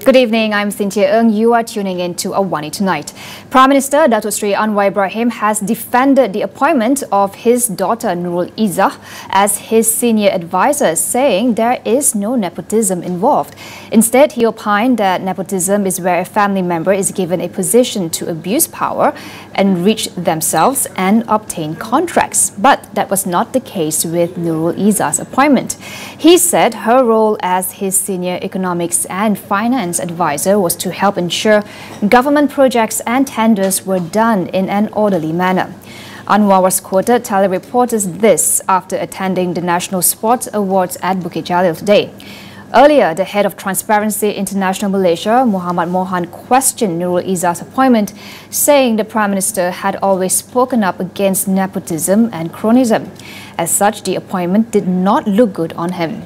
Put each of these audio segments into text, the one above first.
Good evening, I'm Cynthia Ng. You are tuning in to Awani Tonight. Prime Minister Datuk Sri Anwar Ibrahim has defended the appointment of his daughter Nurul Izzah as his senior advisor, saying there is no nepotism involved. Instead, he opined that nepotism is where a family member is given a position to abuse power, enrich themselves and obtain contracts. But that was not the case with Nurul Izzah's appointment. He said her role as his senior economics and finance advisor was to help ensure government projects and tenders were done in an orderly manner. Anwar was quoted telling reporters this after attending the National Sports Awards at Bukit Jalil today. Earlier, the head of Transparency International Malaysia, Muhammad Mohan, questioned Nurul Izzah's appointment, saying the Prime Minister had always spoken up against nepotism and cronyism. As such, the appointment did not look good on him.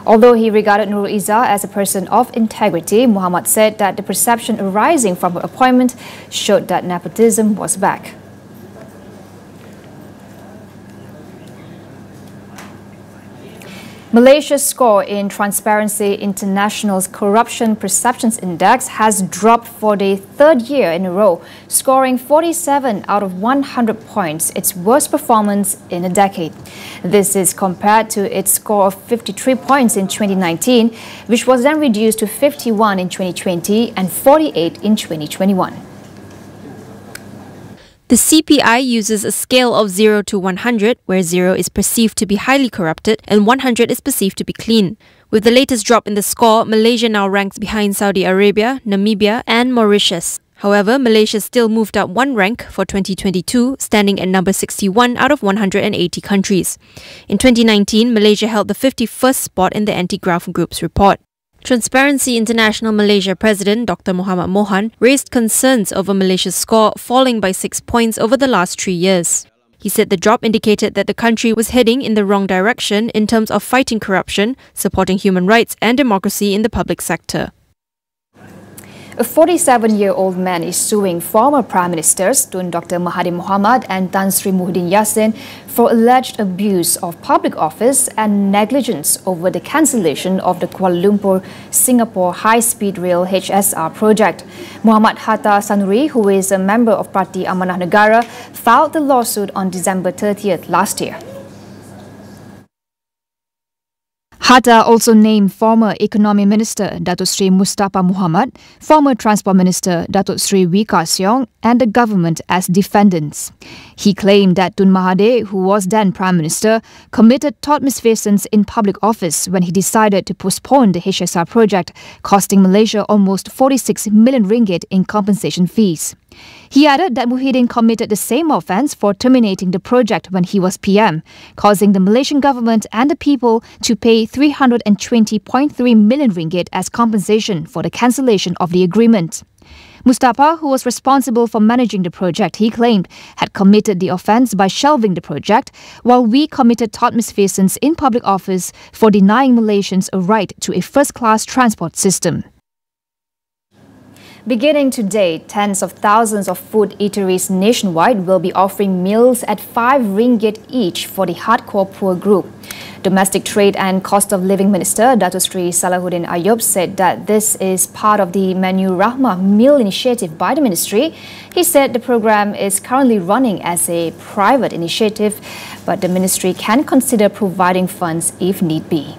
Although he regarded Nurul Izzah as a person of integrity, Muhammad said that the perception arising from her appointment showed that nepotism was back. Malaysia's score in Transparency International's Corruption Perceptions Index has dropped for the third year in a row, scoring 47 out of 100 points, its worst performance in a decade. This is compared to its score of 53 points in 2019, which was then reduced to 51 in 2020 and 48 in 2021. The CPI uses a scale of 0 to 100, where 0 is perceived to be highly corrupted and 100 is perceived to be clean. With the latest drop in the score, Malaysia now ranks behind Saudi Arabia, Namibia and Mauritius. However, Malaysia still moved up one rank for 2022, standing at number 61 out of 180 countries. In 2019, Malaysia held the 51st spot in the Anti-Graft Group's report. Transparency International Malaysia President Dr. Muhammad Mohan raised concerns over Malaysia's score falling by 6 points over the last 3 years. He said the drop indicated that the country was heading in the wrong direction in terms of fighting corruption, supporting human rights and democracy in the public sector. A 47-year-old man is suing former Prime Ministers Tun Dr. Mahathir Mohamad and Tan Sri Muhyiddin Yassin for alleged abuse of public office and negligence over the cancellation of the Kuala Lumpur-Singapore High-Speed Rail HSR project. Muhammad Hatta Sanuri, who is a member of Parti Amanah Negara, filed the lawsuit on December 30th last year. Hatta also named former Economy Minister Datuk Sri Mustafa Muhammad, former Transport Minister Datuk Sri Wee Ka Siong and the government as defendants. He claimed that Tun Mahathir, who was then Prime Minister, committed tort misfeasance in public office when he decided to postpone the HSR project, costing Malaysia almost 46 million ringgit in compensation fees. He added that Muhyiddin committed the same offence for terminating the project when he was PM, causing the Malaysian government and the people to pay 320.3 million ringgit as compensation for the cancellation of the agreement. Mustafa, who was responsible for managing the project, he claimed had committed the offence by shelving the project, while we committed tort misfeasance in public office for denying Malaysians a right to a first-class transport system. Beginning today, tens of thousands of food eateries nationwide will be offering meals at 5 ringgit each for the hardcore poor group. Domestic Trade and Cost of Living Minister Datuk Sri Salahuddin Ayub said that this is part of the Menu Rahmah meal initiative by the ministry. He said the program is currently running as a private initiative, but the ministry can consider providing funds if need be.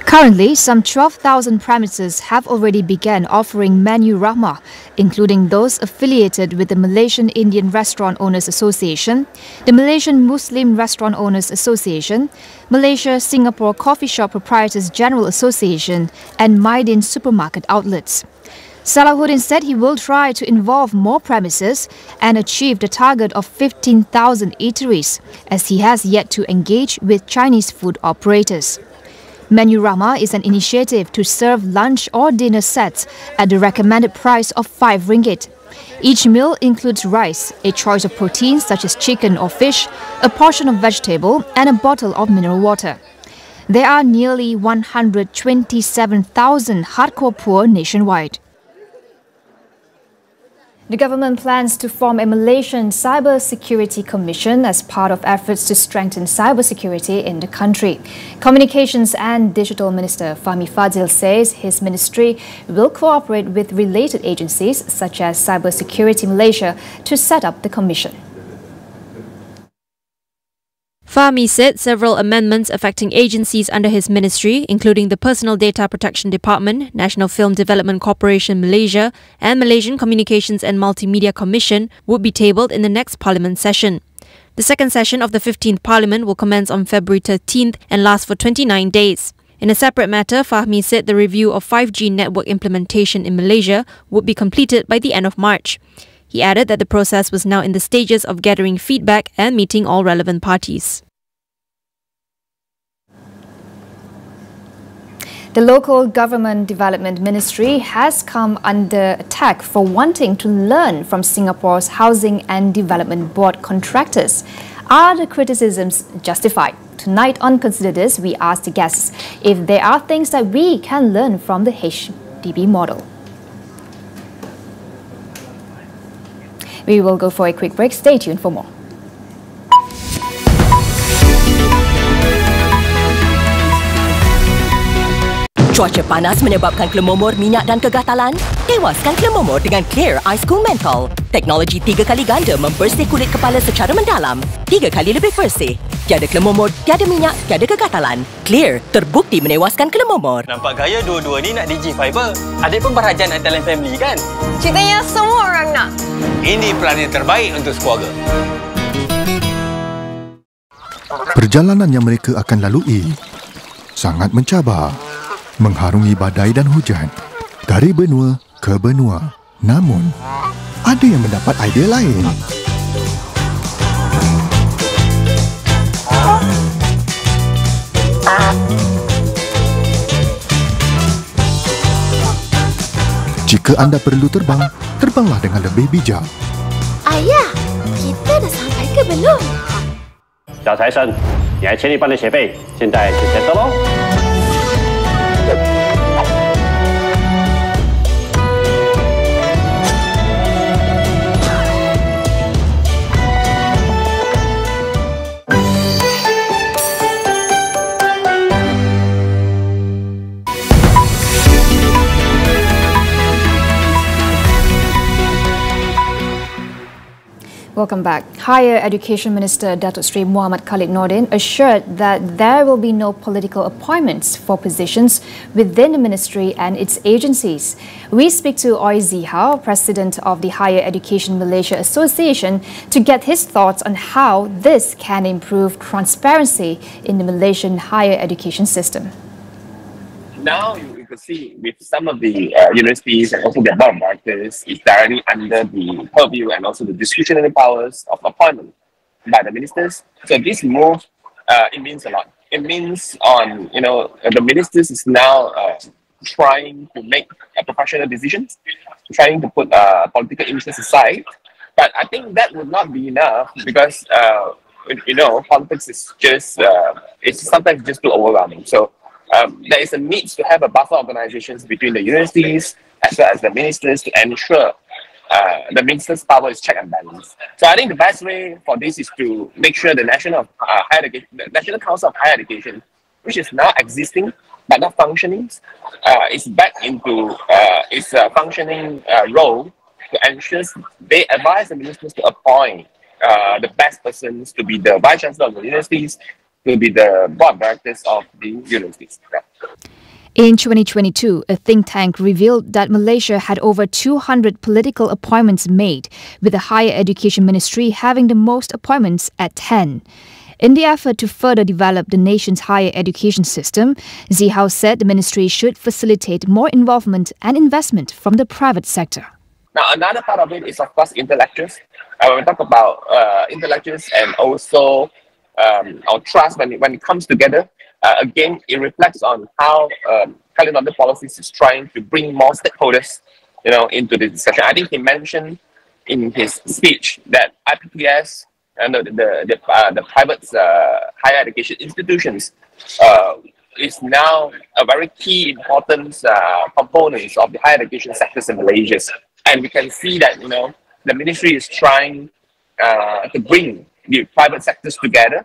Currently, some 12,000 premises have already begun offering Menu Rahmah, including those affiliated with the Malaysian Indian Restaurant Owners Association, the Malaysian Muslim Restaurant Owners Association, Malaysia Singapore Coffee Shop Proprietors General Association and Mydin supermarket outlets. Salahuddin said he will try to involve more premises and achieve the target of 15,000 eateries, as he has yet to engage with Chinese food operators. Menu Rahmah is an initiative to serve lunch or dinner sets at the recommended price of 5 ringgit. Each meal includes rice, a choice of proteins such as chicken or fish, a portion of vegetable and a bottle of mineral water. There are nearly 127,000 hardcore poor nationwide. The government plans to form a Malaysian Cyber Security Commission as part of efforts to strengthen cybersecurity in the country. Communications and Digital Minister Fahmi Fadzil says his ministry will cooperate with related agencies such as Cyber Security Malaysia to set up the commission. Fahmi said several amendments affecting agencies under his ministry, including the Personal Data Protection Department, National Film Development Corporation Malaysia, and Malaysian Communications and Multimedia Commission, would be tabled in the next Parliament session. The second session of the 15th Parliament will commence on February 13th and last for 29 days. In a separate matter, Fahmi said the review of 5G network implementation in Malaysia would be completed by the end of March. He added that the process was now in the stages of gathering feedback and meeting all relevant parties. The local government development ministry has come under attack for wanting to learn from Singapore's Housing and Development Board contractors. Are the criticisms justified? Tonight on Consider This, we ask the guests if there are things that we can learn from the HDB model. We will go for a quick break. Stay tuned for more. Cuaca panas menyebabkan kelemomor minyak dan kegatalan? Tewaskan kelemomor dengan Clear Ice Cool Menthol. Teknologi 3 kali ganda membersih kulit kepala secara mendalam. 3 kali lebih bersih. Tiada kelemomor, tiada minyak, tiada kegatalan. Clear terbukti menewaskan kelemomor. Nampak gaya dua-dua ni nak Digi-Fiber. Adik pun berhajat nak talent family kan? Ceritanya semua orang nak. Ini pelanin terbaik untuk keluarga. Perjalanan yang mereka akan lalui sangat mencabar. Mengharungi badai dan hujan, dari benua ke benua. Namun, ada yang mendapat idea lain. Jika anda perlu terbang, terbanglah dengan lebih bijak. Ayah, kita dah sampai ke belum? 小财神，你还欠一半的学费，现在就结束喽。 Welcome back. Higher Education Minister Datuk Seri Muhammad Khalid Nordin assured that there will be no political appointments for positions within the ministry and its agencies. We speak to Oi Zihao, President of the Higher Education Malaysia Association, to get his thoughts on how this can improve transparency in the Malaysian higher education system. Now you can see with some of the universities and also their board of directors is directly under the purview and also the discretionary powers of appointment by the ministers. So this move, it means a lot. It means the ministers is now trying to make professional decisions, trying to put political interests aside. But I think that would not be enough because politics is just it's sometimes just too overwhelming. So. There is a need to have a buffer organizations between the universities as well as the ministers to ensure the minister's power is check and balance. So I think the best way for this is to make sure the National Council of Higher Education, which is now existing but not functioning, is back into its functioning role to ensure they advise the ministers to appoint the best persons to be the vice chancellor of the universities, to be the board directors of the universities. In 2022, a think tank revealed that Malaysia had over 200 political appointments made, with the Higher Education Ministry having the most appointments at 10. In the effort to further develop the nation's higher education system, Zihao said the ministry should facilitate more involvement and investment from the private sector. Now, another part of it is, of course, intellectuals. When we talk about intellectuals and also our trust when it comes together, again, it reflects on how Khalid Nordin policies is trying to bring more stakeholders, into the discussion. I think he mentioned in his speech that IPPS and the private higher education institutions is now a very key important components of the higher education sectors in Malaysia. And we can see that, the ministry is trying to bring the private sectors together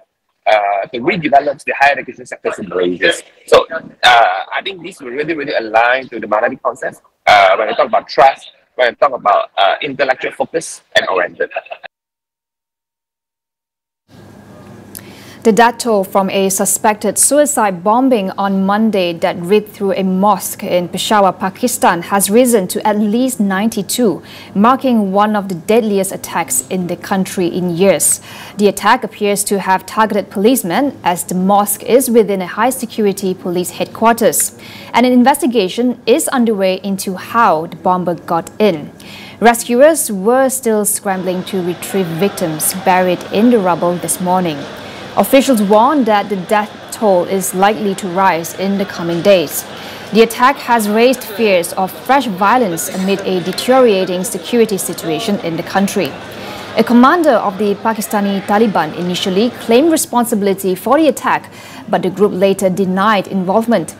to redevelop the higher education sectors in Malaysia. So I think this will really, really align to the Mahathir concept when I talk about trust, when I talk about intellectual focus and oriented. The death toll from a suspected suicide bombing on Monday that ripped through a mosque in Peshawar, Pakistan has risen to at least 92, marking one of the deadliest attacks in the country in years. The attack appears to have targeted policemen as the mosque is within a high-security police headquarters, and an investigation is underway into how the bomber got in. Rescuers were still scrambling to retrieve victims buried in the rubble this morning. Officials warn that the death toll is likely to rise in the coming days. The attack has raised fears of fresh violence amid a deteriorating security situation in the country. A commander of the Pakistani Taliban initially claimed responsibility for the attack, but the group later denied involvement.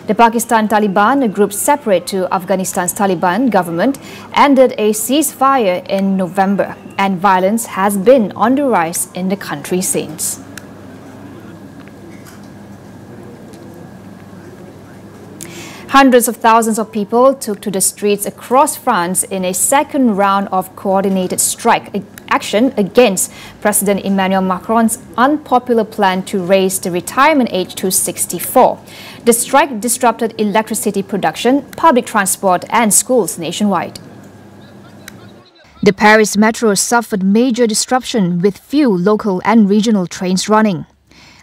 The Pakistan Taliban, a group separate to Afghanistan's Taliban government, ended a ceasefire in November, and violence has been on the rise in the country since. Hundreds of thousands of people took to the streets across France in a second round of coordinated strike action against President Emmanuel Macron's unpopular plan to raise the retirement age to 64. The strike disrupted electricity production, public transport and schools nationwide. The Paris metro suffered major disruption with few local and regional trains running.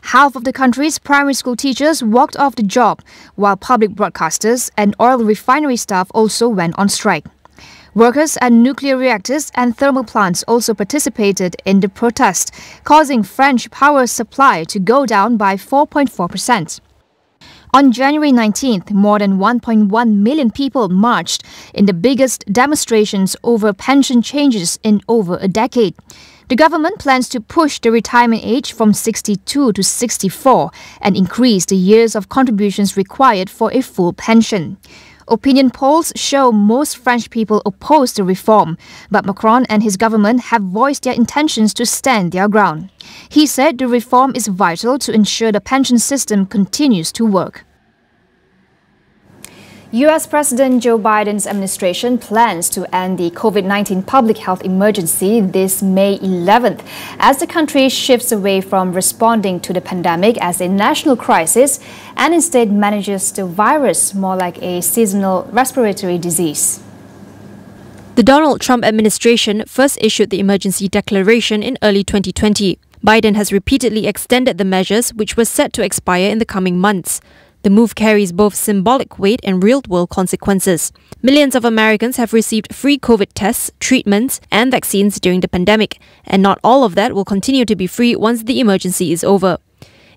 Half of the country's primary school teachers walked off the job, while public broadcasters and oil refinery staff also went on strike. Workers at nuclear reactors and thermal plants also participated in the protest, causing French power supply to go down by 4.4%. On January 19th, more than 1.1 million people marched in the biggest demonstrations over pension changes in over a decade. The government plans to push the retirement age from 62 to 64 and increase the years of contributions required for a full pension. Opinion polls show most French people oppose the reform, but Macron and his government have voiced their intentions to stand their ground. He said the reform is vital to ensure the pension system continues to work. U.S. President Joe Biden's administration plans to end the COVID-19 public health emergency this May 11th as the country shifts away from responding to the pandemic as a national crisis and instead manages the virus more like a seasonal respiratory disease. The Donald Trump administration first issued the emergency declaration in early 2020. Biden has repeatedly extended the measures, which were set to expire in the coming months. The move carries both symbolic weight and real-world consequences. Millions of Americans have received free COVID tests, treatments, and vaccines during the pandemic, and not all of that will continue to be free once the emergency is over.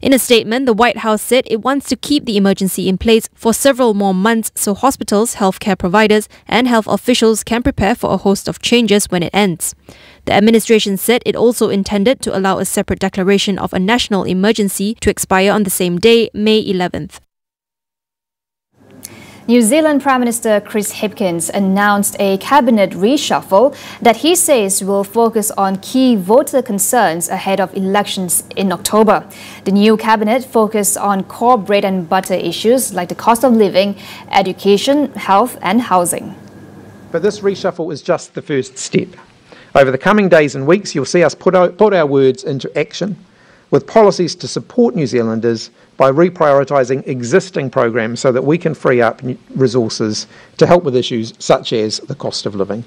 In a statement, the White House said it wants to keep the emergency in place for several more months so hospitals, healthcare providers, and health officials can prepare for a host of changes when it ends. The administration said it also intended to allow a separate declaration of a national emergency to expire on the same day, May 11th. New Zealand Prime Minister Chris Hipkins announced a cabinet reshuffle that he says will focus on key voter concerns ahead of elections in October. The new cabinet focused on core bread and butter issues like the cost of living, education, health and housing. But this reshuffle is just the first step. Over the coming days and weeks, you'll see us put our words into action with policies to support New Zealanders by reprioritising existing programs so that we can free up resources to help with issues such as the cost of living.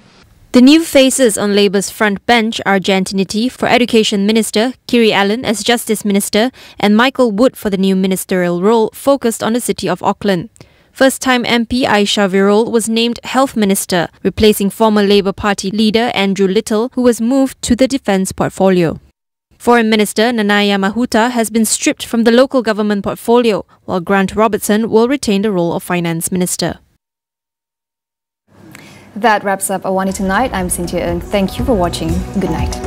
The new faces on Labour's front bench are Jan Tinniti for Education Minister, Kiri Allan as Justice Minister, and Michael Wood for the new ministerial role focused on the city of Auckland. First-time MP Aisha Virol was named Health Minister, replacing former Labour Party leader Andrew Little, who was moved to the Defence portfolio. Foreign Minister Nanaya Mahuta has been stripped from the local government portfolio, while Grant Robertson will retain the role of Finance Minister. That wraps up Awani Tonight. I'm Cynthia Ng. Thank you for watching. Good night.